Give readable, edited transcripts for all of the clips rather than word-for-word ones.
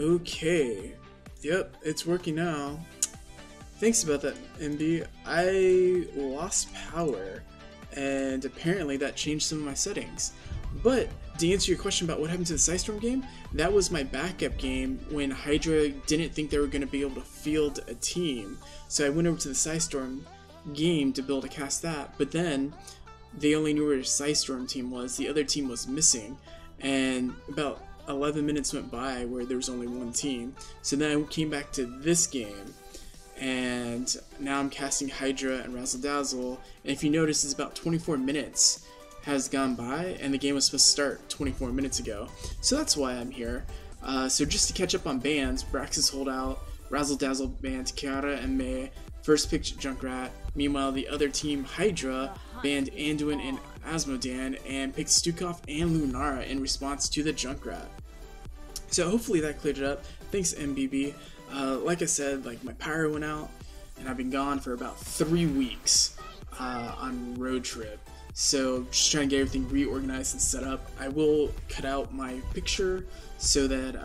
Okay, yep, it's working now. Thanks about that, MB. I lost power, and apparently that changed some of my settings. But to answer your question about what happened to the Psystorm game, that was my backup game when Hydra didn't think they were going to be able to field a team. So I went over to the Psystorm game to be able to cast that, but then they only knew where the Psystorm team was. The other team was missing, and about 11 minutes went by where there was only one team. So then I came back to this game, and now I'm casting Hydra and Razzle Dazzle, and if you notice, it's about 24 minutes has gone by, and the game was supposed to start 24 minutes ago. So that's why I'm here. So just to catch up on bans, Brax's Holdout, Razzle Dazzle banned Kiara and May, first picked Junkrat. Meanwhile, the other team, Hydra, banned Anduin and Asmodan and picked Stukov and Lunara in response to the Junkrat. So hopefully that cleared it up. Thanks, MBB. Like I said, like my power went out, and I've been gone for about 3 weeks on road trip. So just trying to get everything reorganized and set up. I will cut out my picture so that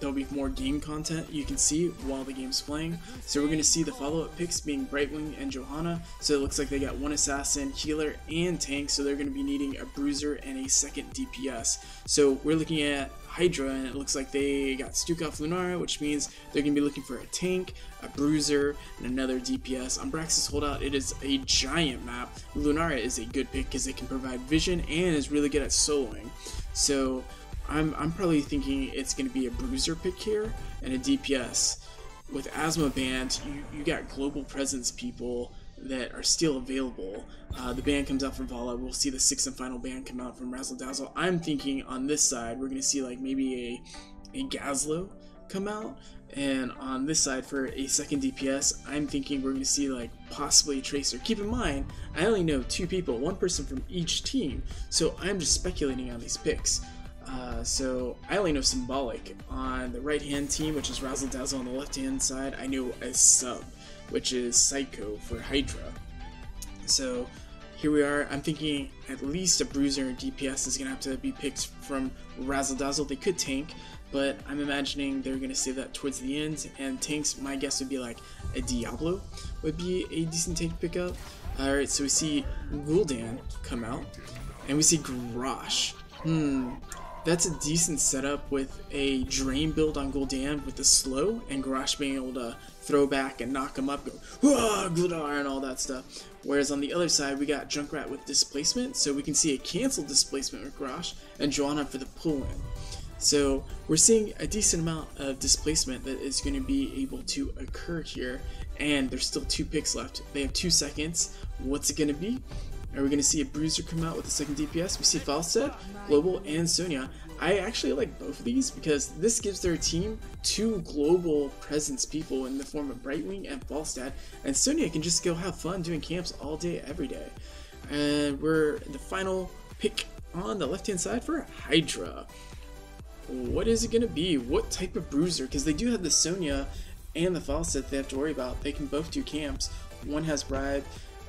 there'll be more game content you can see while the game's playing. So we're going to see the follow-up picks being Brightwing and Johanna. So it looks like they got one assassin, healer, and tank. So they're going to be needing a bruiser and a second DPS. So we're looking at Hydra, and it looks like they got Stukov Lunara, which means they're going to be looking for a tank, a bruiser, and another DPS. On Brax's Holdout, it is a giant map. Lunara is a good pick because they can provide vision and is really good at soloing. So I'm probably thinking it's going to be a bruiser pick here and a DPS. With Asthma banned, you got global presence people that are still available. The ban comes out from Vala. We'll see the 6th and final ban come out from Razzle Dazzle. I'm thinking on this side we're going to see like maybe a Gazlo come out, and on this side for a second DPS I'm thinking we're going to see like possibly a Tracer. Keep in mind I only know 2 people, 1 person from each team, so I'm just speculating on these picks. So I only know Symbolic. On the right hand team, which is Razzle Dazzle, on the left hand side I know a sub, which is Psycho for Hydra. So here we are. I'm thinking at least a bruiser and DPS is going to have to be picked from Razzle Dazzle. They could tank, but I'm imagining they're going to save that towards the end, and tanks, my guess would be like a Diablo would be a decent tank pickup. Alright, so we see Gul'dan come out, and we see Garrosh. That's a decent setup with a drain build on Gul'dan with the slow, and Garrosh being able to throw back and knock him up, go Gludar and all that stuff. Whereas on the other side we got Junkrat with displacement, so we can see a cancel displacement with Garrosh, and Johanna for the pull-in. So we're seeing a decent amount of displacement that is going to be able to occur here, and there's still 2 picks left. They have 2 seconds. What's it going to be? Are we going to see a bruiser come out with a second DPS? We see Falstad, Global, and Sonya. I actually like both of these because this gives their team 2 global presence people in the form of Brightwing and Falstad, and Sonya can just go have fun doing camps all day, every day. And we're the final pick on the left hand side for Hydra. What is it going to be? What type of bruiser? Because they do have the Sonya and the Falstad they have to worry about. They can both do camps. One has Bribe,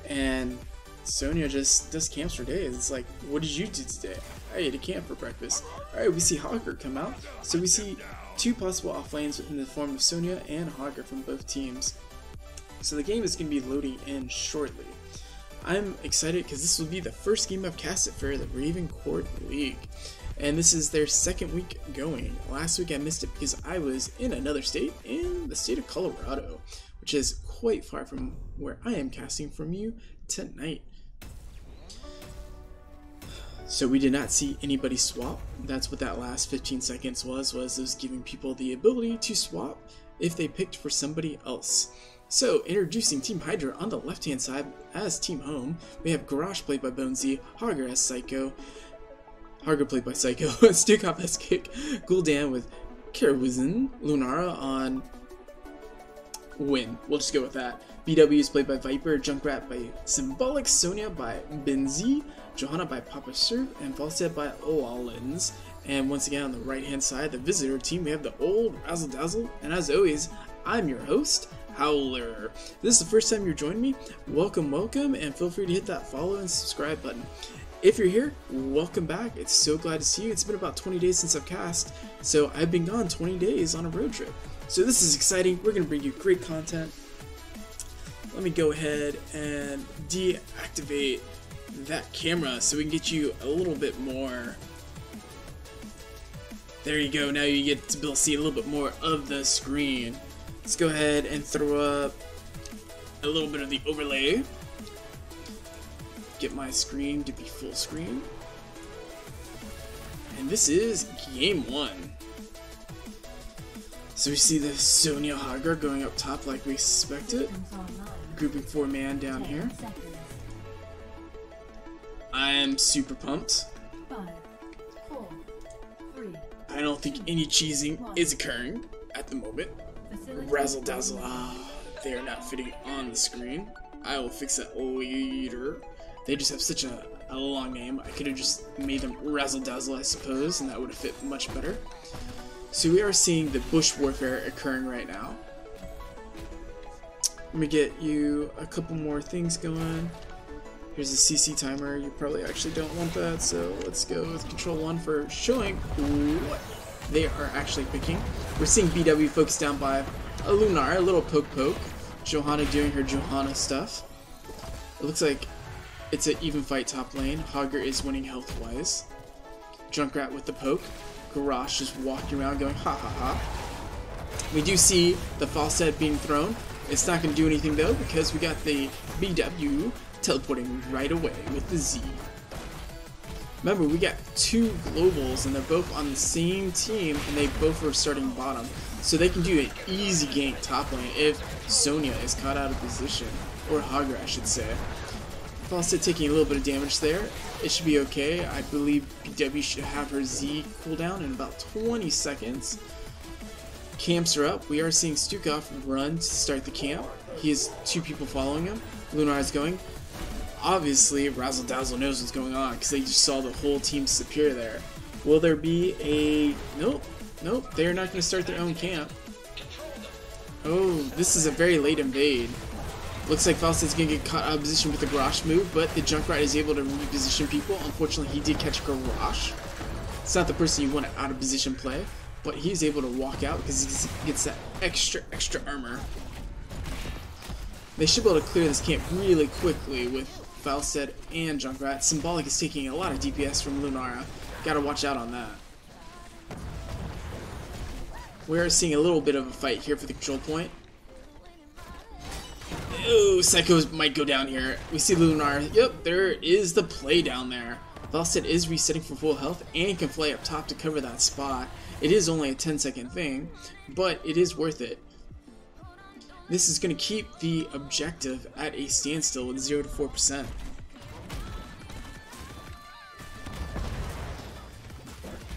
and Sonya just does camps for days. It's like, what did you do today? I ate a camp for breakfast. Alright, we see Howler come out. So we see 2 possible offlanes in the form of Sonya and Howler from both teams. So the game is going to be loading in shortly. I'm excited because this will be the first game I've casted for the Raven Court League. And this is their 2nd week going. Last week I missed it because I was in another state, in the state of Colorado, which is quite far from where I am casting from you tonight. So we did not see anybody swap. That's what that last 15 seconds was it was giving people the ability to swap if they picked for somebody else. So, introducing Team Hydra on the left-hand side as Team Home, we have Garage played by Bonesy, Hydra as Psycho, Hydra played by Psycho, Stukov as Kick, Gul'dan with Karawizin, Lunara on Win. We'll just go with that. BW is played by Viper, Junkrat by Symbolic, Sonya by Benzi, Johanna by Papa Surf, and Falstad by Olallins. And once again on the right-hand side, the visitor team, we have the old Razzle Dazzle, and as always, I'm your host, Howler. If this is the first time you're joining me, welcome, and feel free to hit that follow and subscribe button. If you're here, welcome back. It's so glad to see you. It's been about 20 days since I've cast, so I've been gone 20 days on a road trip. So this is exciting. We're going to bring you great content. Let me go ahead and deactivate that camera so we can get you a little bit more. There you go. Now you get to be able to see a little bit more of the screen. Let's go ahead and throw up a little bit of the overlay. Get my screen to be full screen. And this is game 1. So we see the Sonya Hydra going up top like we expected. Grouping 4-man down here. I am super pumped. 5, 4, 3, I don't think any cheesing is occurring at the moment. Razzle Dazzle, they are not fitting on the screen. I will fix that later. They just have such a long name. I could have just made them Razzle Dazzle, I suppose, and that would have fit much better. So we are seeing the bush warfare occurring right now. Let me get you a couple more things going. Here's the CC timer. You probably actually don't want that, so let's go with Control 1 for showing what they are actually picking. We're seeing BW focused down by a Lunar, a little poke. Johanna doing her Johanna stuff. It looks like it's an even fight top lane. Hogger is winning health-wise. Junkrat with the poke. Garage just walking around going ha ha ha. We do see the Falstad being thrown. It's not going to do anything though because we got the BW teleporting right away with the Z. Remember, we got 2 globals and they're both on the same team and they both are starting bottom. So they can do an easy gank top lane if Sonya is caught out of position. Or Hydra, I should say. Falstad taking a little bit of damage there. It should be okay. I believe BW should have her Z cooldown in about 20 seconds. Camps are up. We are seeing Stukov run to start the camp. He has 2 people following him. Lunar is going. Obviously, Razzle Dazzle knows what's going on because they just saw the whole team disappear there. Will there be a... Nope. They're not going to start their own camp. Oh, this is a very late invade. Looks like Falstad's going to get caught out of position with the Garage move, but the Junkrat is able to reposition people. Unfortunately, he did catch Garage. It's not the person you want to out of position play, but he's able to walk out because he gets that extra armor. They should be able to clear this camp really quickly with Falstad and Junkrat. Symbolic is taking a lot of DPS from Lunara. Gotta watch out on that. We're seeing a little bit of a fight here for the control point. Oh, Psychos might go down here. We see Lunar. Yep, there is the play down there. Falstad is resetting for full health and can fly up top to cover that spot. It is only a 10-second thing, but it is worth it. This is going to keep the objective at a standstill with 0 to 4%.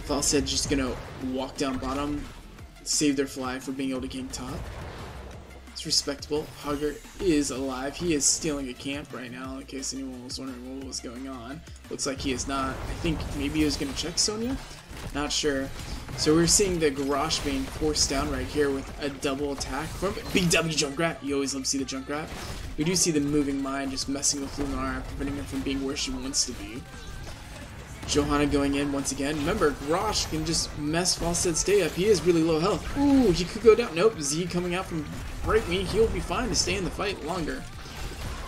Falstad just going to walk down bottom, save their fly for being able to gank top. It's respectable. Hogger is alive. He is stealing a camp right now, in case anyone was wondering what was going on. Looks like he is not. I think maybe he was going to check Sonya. Not sure. So we're seeing the Garage being forced down right here with a double attack from BW Junkrat. You always love to see the Junkrat. We do see the moving mind just messing with Lunar, preventing her from being where she wants to be. Johanna going in once again. Remember, Garage can just mess Falstad's stay up. He is really low health. Ooh, he could go down. Nope, Z coming out from right wing. He'll be fine to stay in the fight longer.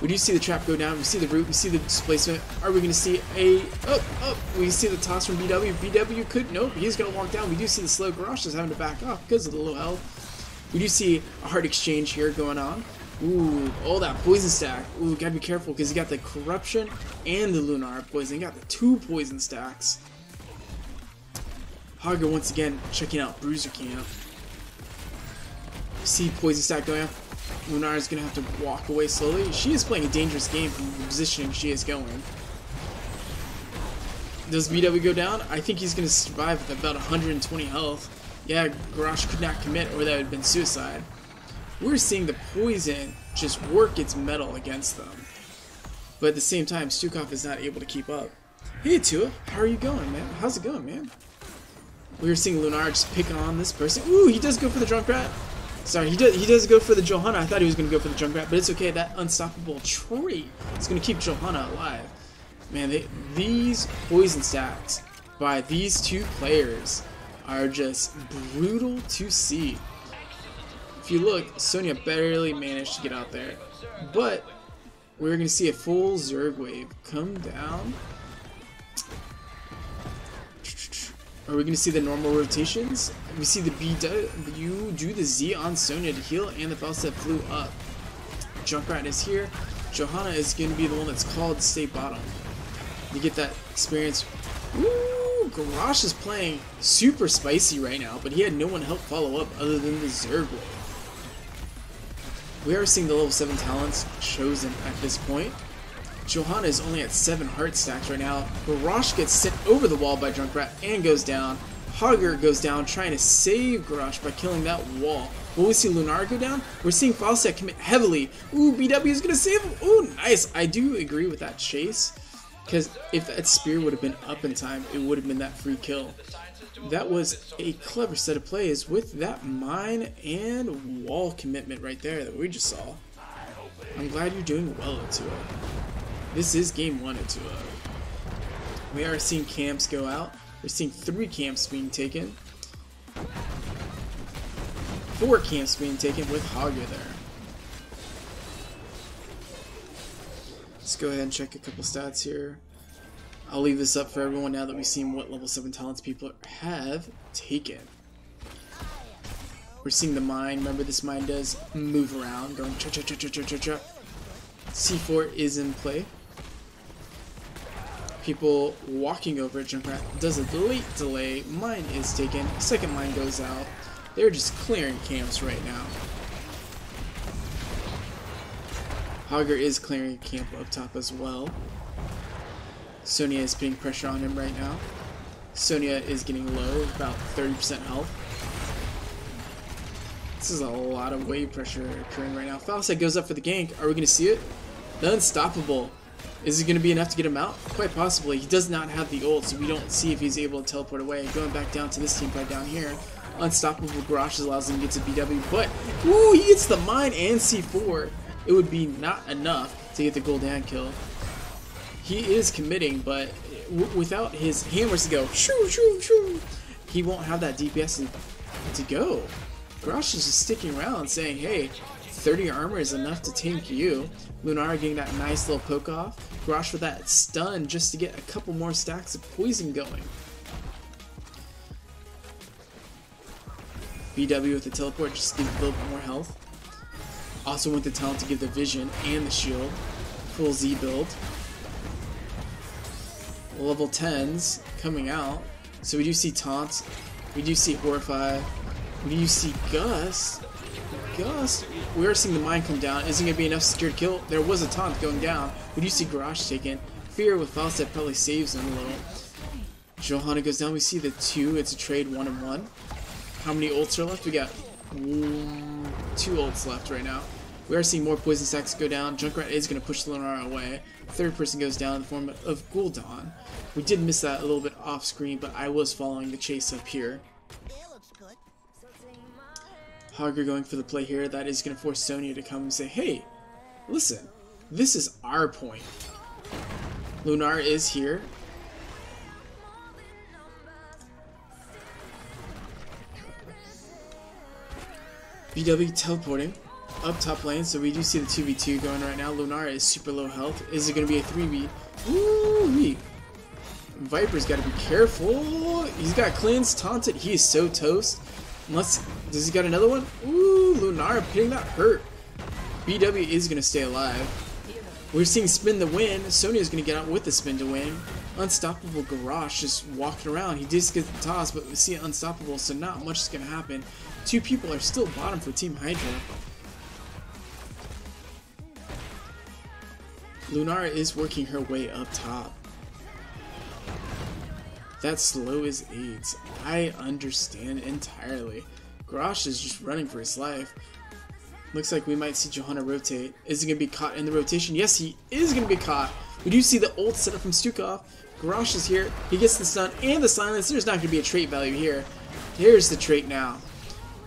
We do see the trap go down. We see the root. We see the displacement. Are we going to see a... Oh, we see the toss from BW. BW could... Nope, he's going to walk down. We do see the slow Garage is having to back off because of the low health. We do see a hard exchange here going on. Ooh, oh, that poison stack. Ooh, gotta be careful because he got the corruption and the Lunar poison. He got the 2 poison stacks. Hydra once again checking out Bruiser Camp. See poison stack going up. Lunar is gonna have to walk away slowly. She is playing a dangerous game from the positioning she is going. Does BW go down? I think he's gonna survive with about 120 health. Yeah, Garrosh could not commit or that would have been suicide. We're seeing the poison just work its metal against them. But at the same time, Stukov is not able to keep up. Hey Tua, how are you going, man? How's it going, man? We're seeing Lunar just picking on this person. Ooh, he does go for the Junkrat. Sorry, he does go for the Johanna. I thought he was going to go for the Junkrat, but it's okay. That unstoppable trait is going to keep Johanna alive. Man, these poison stacks by these 2 players are just brutal to see. If you look, Sonya barely managed to get out there, but we're going to see a full Zerg wave come down. Are we going to see the normal rotations? We see the BW do the Z on Sonya to heal, and the Falstep flew up. Junkrat is here. Johanna is going to be the one that's called to stay bottom. You get that experience. Woo! Garrosh is playing super spicy right now, but he had no one help follow up other than the Zerg wave. We are seeing the level 7 talents chosen at this point. Johanna is only at 7 heart stacks right now. Garrosh gets sent over the wall by Junkrat and goes down. Hogger goes down trying to save Garrosh by killing that wall. Will we see Lunar go down? We're seeing Falstep commit heavily. Ooh, BW is going to save him. Ooh, nice. I do agree with that chase. Because if that spear would have been up in time, it would have been that free kill. That was a clever set of plays with that mine and wall commitment right there that we just saw. I'm glad you're doing well, Tua. This is game 1 at Tua. We are seeing camps go out. We're seeing 3 camps being taken. 4 camps being taken with Hydra there. Let's go ahead and check a couple stats here. I'll leave this up for everyone now that we've seen what level 7 talents people have taken. We're seeing the mine. Remember, this mine does move around, going cha-cha-cha-cha-cha-cha. C4 is in play. People walking over at Junkrat does a late delay. Mine is taken. Second mine goes out. They're just clearing camps right now. Hogger is clearing a camp up top as well. Sonya is putting pressure on him right now. Sonya is getting low, about 30% health. This is a lot of wave pressure occurring right now. Falstep goes up for the gank. Are we going to see it? The unstoppable. Is it going to be enough to get him out? Quite possibly. He does not have the ult, so we don't see if he's able to teleport away. Going back down to this team fight down here. Unstoppable Garrosh allows him to get to BW, but ooh, he gets the mine and C4. It would be not enough to get the Gul'dan kill. He is committing, but without his hammers to go shoo shoo shoo, he won't have that DPS to go. Garrosh is just sticking around saying, hey, 30 armor is enough to tank you. Lunar getting that nice little poke off. Garrosh with that stun just to get a couple more stacks of poison going. BW with the teleport just gives a little bit more health. Also with the talent to give the vision and the shield. Full Z build. Level 10s coming out. So we do see Taunt. We do see Horrify. We do see Gus. We are seeing the mine come down. Isn't going to be enough secured kill? There was a Taunt going down. We do see Garrosh taken. Fear with Falstep probably saves him a little. Johanna goes down. We see the 2. It's a trade 1-1. How many ults are left? We got 2 ults left right now. We are seeing more poison stacks go down. Junkrat is going to push the Lunar away. Third person goes down in the form of Gul'dan. We did miss that a little bit off screen, but I was following the chase up here. Hogger going for the play here. That is going to force Sonya to come and say, hey, listen, this is our point. Lunar is here. BW teleporting up top lane, so we do see the 2v2 going right now. Lunar is super low health. Is it going to be a 3v? Woo-wee. Viper's got to be careful. He's got cleanse, taunted. He is so toast. Does he got another one? Ooh, Lunar hitting that hurt. BW is going to stay alive. We're seeing spin to win. Sonya's going to get out with the spin to win. Unstoppable Garage just walking around. He just gets the toss, but we see Unstoppable, so not much is going to happen. Two people are still bottom for Team Hydra. Lunara is working her way up top. That slow is AIDS. I understand entirely. Garage is just running for his life. Looks like we might see Johanna rotate. Is he going to be caught in the rotation? Yes, he is going to be caught. We do see the ult set up from Stukov. Garage is here. He gets the stun and the silence. There's not going to be a trait value here. Here's the trait now.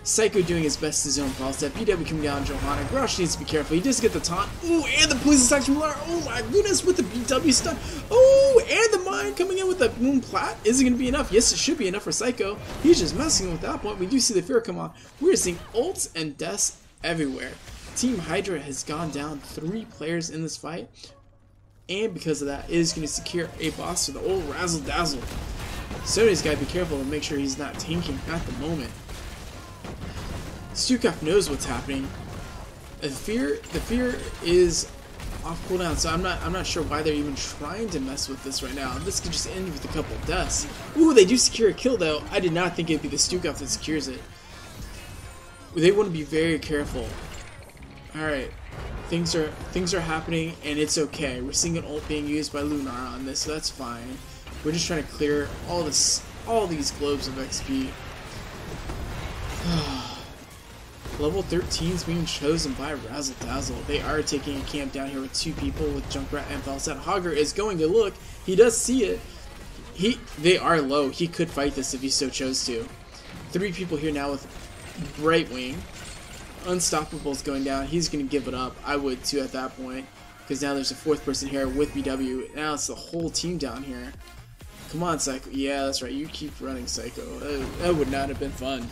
Psycho doing his best to zone false step. BW coming down Johanna. Garage needs to be careful. He does get the taunt. Ooh, and the poison attack from Lara. Oh my goodness, with the BW stun. Oh, and the mine coming in with the Moon Plat. Is it going to be enough? Yes, it should be enough for Psycho. He's just messing with that point. We do see the fear come off. We're seeing ults and deaths everywhere. Team Hydra has gone down 3 players in this fight, and because of that is going to secure a boss for the old Razzle Dazzle. Sonya's got to be careful to make sure he's not tanking at the moment. Stukov knows what's happening. The fear is off cooldown, so I'm not sure why they're even trying to mess with this right now. This could just end with a couple deaths. Ooh, they do secure a kill though. I did not think it'd be the Stukov that secures it. They want to be very careful. Alright, things are happening, and it's okay. We're seeing an ult being used by Lunara on this, so that's fine. We're just trying to clear all these globes of XP. Level 13 is being chosen by Razzle Dazzle. They are taking a camp down here with 2 people with Junkrat and Falset. Hogger is going to look. He does see it. They are low. He could fight this if he so chose to. 3 people here now with Brightwing. Unstoppable's going down. He's going to give it up. I would too at that point, because now there's a 4th person here with BW. Now it's the whole team down here. Come on, Psycho. Yeah, that's right. You keep running, Psycho. That would not have been fun.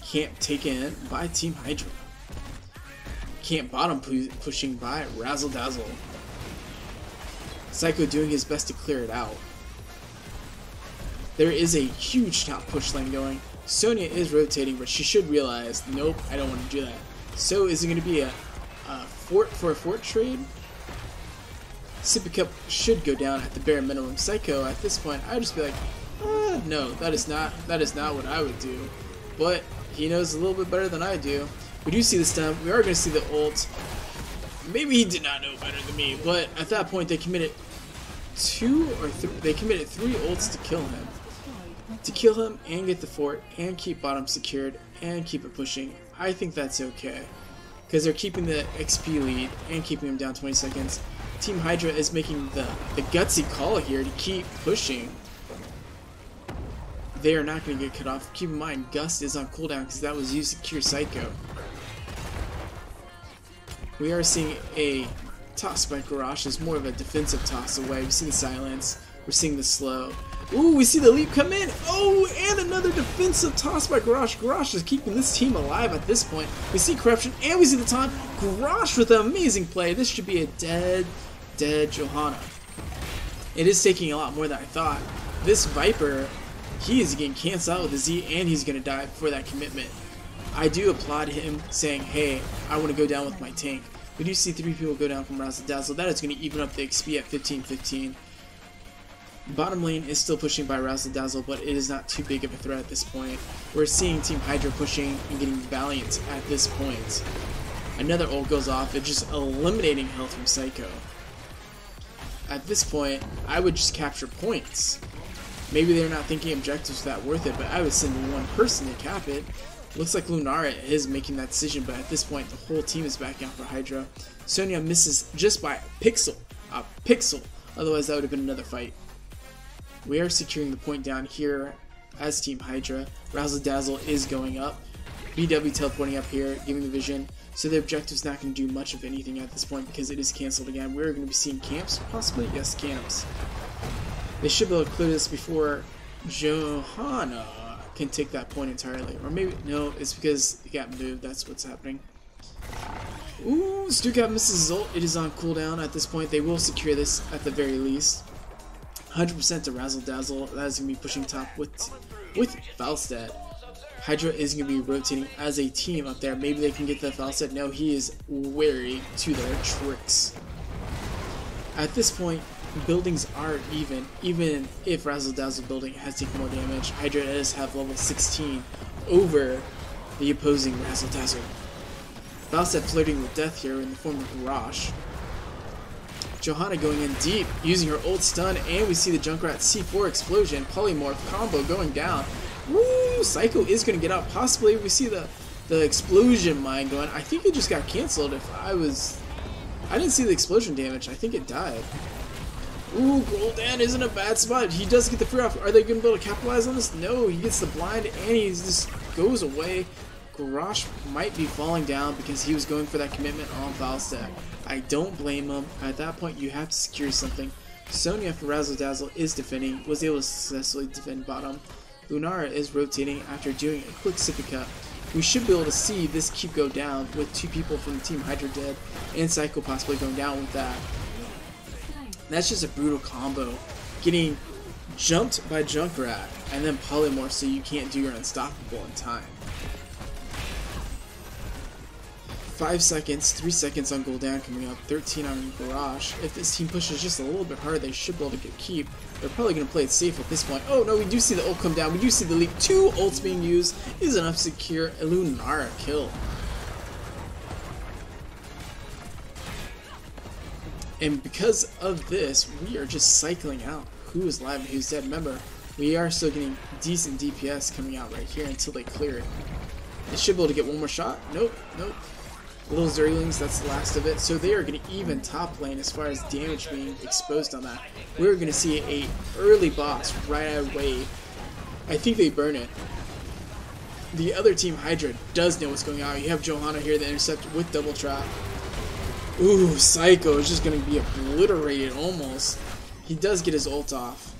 Camp taken by Team Hydra. Camp bottom pushing by Razzle Dazzle. Psycho doing his best to clear it out. There is a huge top push lane going. Sonya is rotating, but she should realize, nope, I don't want to do that. So is it going to be a fort for a fort trade? Sippy Cup should go down at the bare minimum. Psycho at this point, I'd just be like, no, that is not what I would do. But he knows a little bit better than I do. We do see the stun. We are going to see the ult. Maybe he did not know better than me, but at that point they committed 3 ults to kill him. To kill him and get the fort and keep bottom secured and keep it pushing. I think that's okay, because they're keeping the XP lead and keeping him down 20 seconds. Team Hydra is making the gutsy call here to keep pushing. They are not going to get cut off. Keep in mind, Gust is on cooldown because that was used to cure Psycho. We are seeing a toss by Garage. It's more of a defensive toss away. We see the silence. We're seeing the slow. Ooh, we see the leap come in. Oh, and another defensive toss by Garage. Garage is keeping this team alive at this point. We see Corruption, and we see the taunt. Garage with an amazing play. This should be a dead Johanna. It is taking a lot more than I thought. This Viper, he is getting canceled out with a Z, and he's going to die for that commitment. I do applaud him saying, hey, I want to go down with my tank. We do see 3 people go down from Razzle Dazzle. That is going to even up the XP at 15-15. Bottom lane is still pushing by Razzle Dazzle, but it is not too big of a threat at this point. We're seeing Team Hydra pushing and getting Valiant at this point. Another ult goes off. It's just eliminating health from Psycho. At this point, I would just capture points. Maybe they're not thinking objectives that worth it, but I would send 1 person to cap it. Looks like Lunara is making that decision, but at this point, the whole team is backing out for Hydra. Sonya misses just by a pixel. Otherwise, that would have been another fight. We are securing the point down here as Team Hydra. Razzle Dazzle is going up. BW teleporting up here, giving the vision. So the objective's not going to do much of anything at this point because it is cancelled again. We're going to be seeing camps, possibly? Yes, camps. They should be able to clear this before Johanna can take that point entirely. Or maybe, no, it's because it got moved. That's what's happening. Ooh, Stukov misses his ult. It is on cooldown at this point. They will secure this at the very least. 100% to Razzle Dazzle. That is going to be pushing top with Falstad. Hydra is going to be rotating as a team up there. Maybe they can get the foul set. No, he is wary to their tricks. At this point, buildings are even if Razzle Dazzle building has taken more damage. Hydra does have level 16 over the opposing Razzle Dazzle. Foul set flirting with death here in the form of Garage. Johanna going in deep, using her ult stun, and we see the Junkrat C4 explosion, polymorph combo going down. Woo! Psycho is going to get out, possibly. We see the explosion mine going. I think it just got cancelled. I didn't see the explosion damage. I think it died. Ooh, Gul'dan is in a bad spot. He does get the free off. Are they going to be able to capitalize on this? No, he gets the blind and he just goes away. Garage might be falling down because he was going for that commitment on foul set. I don't blame him. At that point, you have to secure something. Sonya for Razzle Dazzle is defending, was able to successfully defend bottom. Lunara is rotating after doing a quick sippy cut. We should be able to see this keep go down with 2 people from Team Hydra dead and Psycho possibly going down with that. That's just a brutal combo. Getting jumped by Junkrat and then polymorph so you can't do your unstoppable in time. 5 seconds, 3 seconds on Gul'dan coming up, 13 on Garage. If this team pushes just a little bit harder, they should be able to get keep. They're probably going to play it safe at this point. Oh no, we do see the ult come down. We do see the leap. 2 ults being used is enough to secure a Lunara kill. And because of this, we are just cycling out who is live and who's dead. Remember, we are still getting decent DPS coming out right here until they clear it. They should be able to get one more shot. Nope, nope. Little Zerlings, that's the last of it. So they are going to even top lane as far as damage being exposed on that. We're going to see a early boss right out of the way. I think they burn it. The other team, Hydra, does know what's going on. You have Johanna here, the intercept with double trap. Ooh, Psycho is just going to be obliterated almost. He does get his ult off.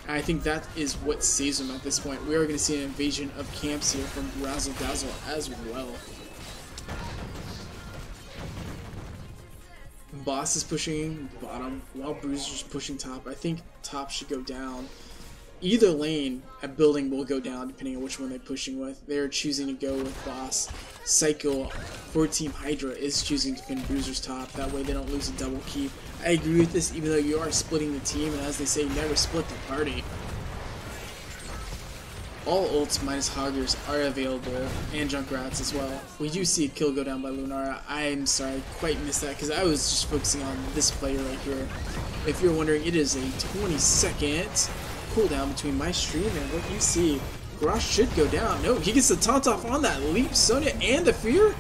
And I think that is what saves him at this point. We are going to see an invasion of camps here from Razzle Dazzle as well. Boss is pushing bottom while Bruiser's pushing top. I think top should go down. Either lane at building will go down depending on which one they're pushing with. They're choosing to go with boss. Psycho for Team Hydra is choosing to pin Bruiser's top. That way they don't lose a double keep. I agree with this even though you are splitting the team, and as they say, never split the party. All ults minus Hoggers are available, and Junkrats as well. We do see a kill go down by Lunara. I'm sorry, I quite missed that because I was just focusing on this player right here. If you're wondering, it is a 20-second cooldown between my stream and what you see. Garage should go down. No, he gets the taunt off on that leap. Sonya and the fear.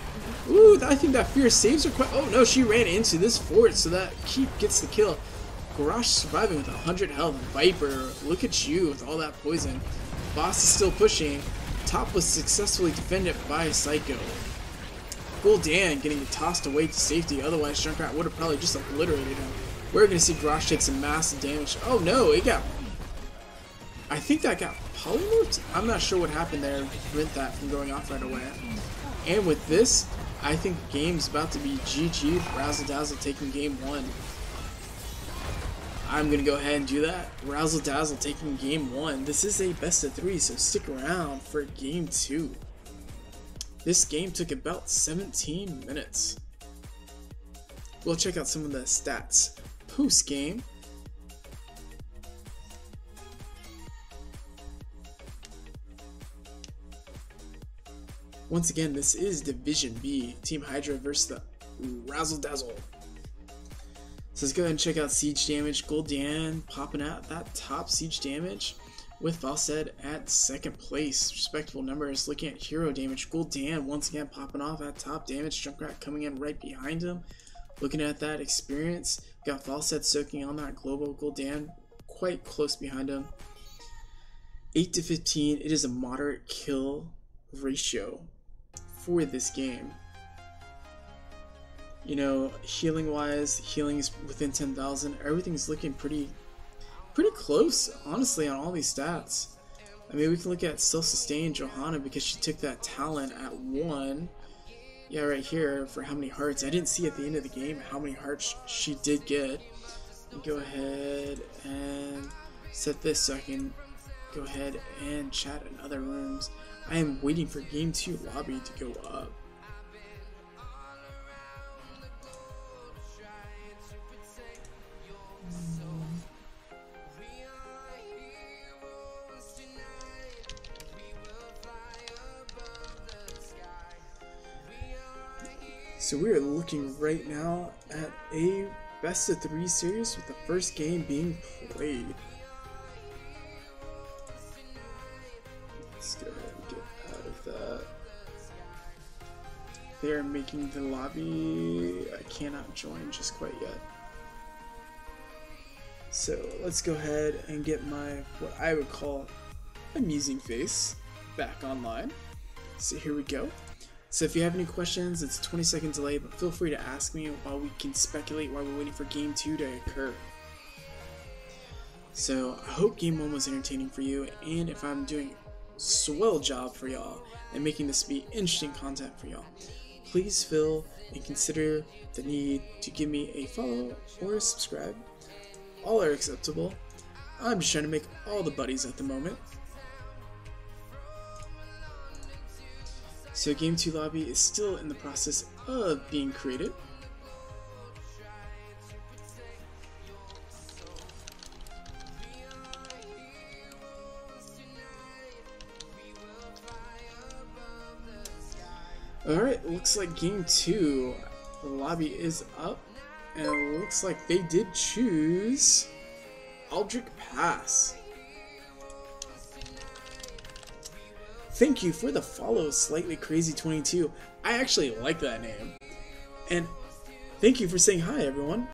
Ooh, I think that fear saves her quite. Oh no, she ran into this fort, so that keep gets the kill. Garage surviving with 100 health. Viper, look at you with all that poison. Boss is still pushing. Top was successfully defended by Psycho. Gul'dan getting tossed away to safety, otherwise Junkrat would have probably just obliterated him. We're going to see Garage take some massive damage. Oh no, it got... I think that got polymorphed? I'm not sure what happened there to prevent that from going off right away. And with this, I think the game's about to be GG. Razzle Dazzle taking game 1. I'm going to go ahead and do that. Razzle Dazzle taking game 1. This is a best of 3, so stick around for game 2. This game took about 17 minutes. We'll check out some of the stats post game. Once again, this is Division B. Team Hydra versus the Razzle Dazzle. So let's go ahead and check out siege damage. Gul'dan popping out that top siege damage with Falsed at 2nd place. Respectable numbers. Looking at hero damage, Gul'dan once again popping off at top damage. Junkrat coming in right behind him. Looking at that experience, got Falsed soaking on that global. Gul'dan quite close behind him. 8 to 15. It is a moderate kill ratio for this game. You know, healing wise, healing is within 10,000. Everything's looking pretty close, honestly, on all these stats. I mean, we can look at self-sustain Johanna because she took that talent at 1. Yeah, right here for how many hearts. I didn't see at the end of the game how many hearts she did get. Go ahead and set this so I can go ahead and chat in other rooms. I am waiting for Game 2 lobby to go up. So we are looking right now at a best of 3 series with the first game being played. Let's go ahead and get out of that. They are making the lobby. I cannot join just quite yet. So let's go ahead and get my, what I would call, amusing face back online. So here we go. So if you have any questions, it's a 20-second delay, but feel free to ask me while we can speculate while we're waiting for Game 2 to occur. So I hope Game 1 was entertaining for you, and if I'm doing a swell job for y'all and making this be interesting content for y'all, please feel and consider the need to give me a follow or a subscribe. All are acceptable. I'm just trying to make all the buddies at the moment. So Game 2 lobby is still in the process of being created. Alright, looks like Game 2, the lobby is up, and it looks like they did choose Aldrich Pass. Thank you for the follow, Slightly Crazy 22. I actually like that name. And thank you for saying hi, everyone.